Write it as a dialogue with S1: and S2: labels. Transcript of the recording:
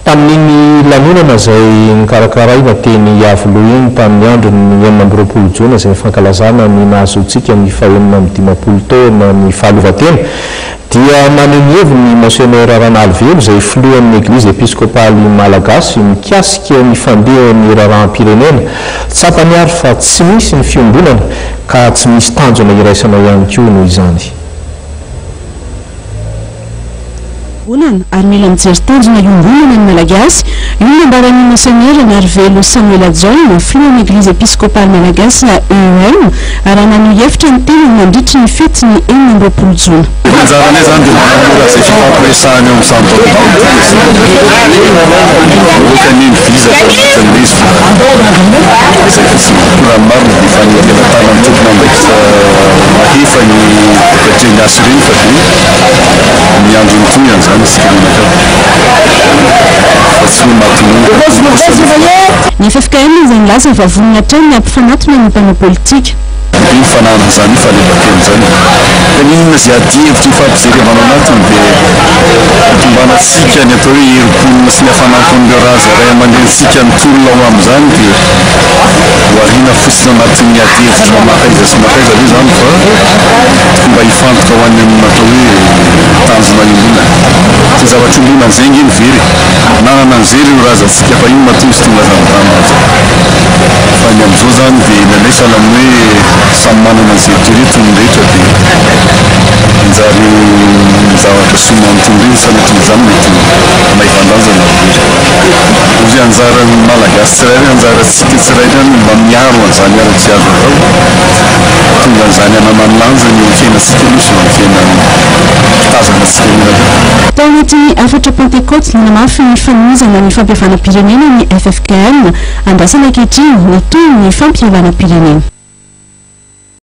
S1: tamin'ny lanonana izay nikarakaraina teny Avoloa iny tamin'ny andron'ny 20 Jona izay fankalazana ny nahazoantsika ny fahaenina amin'ny 10 taona ny fahaleovan-tena dia maneho ny heviny Monseigneur Ranalvelo izay filohan'ny Eglizy Episkopaly Malagasy mikasika ny fandehan'ny raharaham-pirenena tsapany ary fa tsy misy ny fiombonana ka tsy misy tanjona iraisana ihany koa noho izany.
S2: Ary mila mijery tanjona iombonana ny Malagasy io nambaran'ny Monseigneur Ranalvelo Samuel Adjolna filohan'ny Eglizy Episkopaly Malagasy EEM ary nanao hevitra ny teny mandritra ny fety ny 20 Jona.
S3: Anjaranay zany dia mora zay fifampiraisahany amin'ny samy ohatrany vizaka misy zay fotsiny mora marina dia fa ny tena tanany tokona mbaikitra mahefa ny katreny asy ireny fa dia ny andro mitonyan zany
S2: Ny FFKM izay nilaza vavonina hatrany ny ampifanatona ny mpanao politika.
S3: Iny fananana zany fahaleovan-tena zany. Inona izay ady hevitra ifampijerevana anatiny dia tombanantsika ny atao hoe herim-ponina sy ny hafanampon'ireo raza ray aman-drenitsika mitolona ao amin'izany dia hoariana fotsiny anatin'ny ady hevitra makaiza sy makaiza aloha zany fa mba hifantoka ho any amin'ny atao hoe tanjona iombonana. Tsy zavatra ombonana izay iny very nanana an'izay ireo razantsika fa ino mahatonga sy tonga zany fa ny amin'izao zany dia nandray sahala amin'ny hoe samy manana an'izay toeretiny rehetra dia injareo zavatra somanton'ireny sanatria izany mety mahivandazana ozy anjaran'ny Malagasy tsirairay anjarantsika tsirairay mba miaro an'izany ara-tsy azo atao tonga an'izany ananany lanja ny fiainantsika aloha sy ny fiainany tazanantsika mihitsy.
S2: Tao anatin'ny 4 Pentecote namafy ny fanomezana ny fampihavanam-pirenena ny FFKM andrasana ankehitriny ny toy ny fampihavanam-pirenena.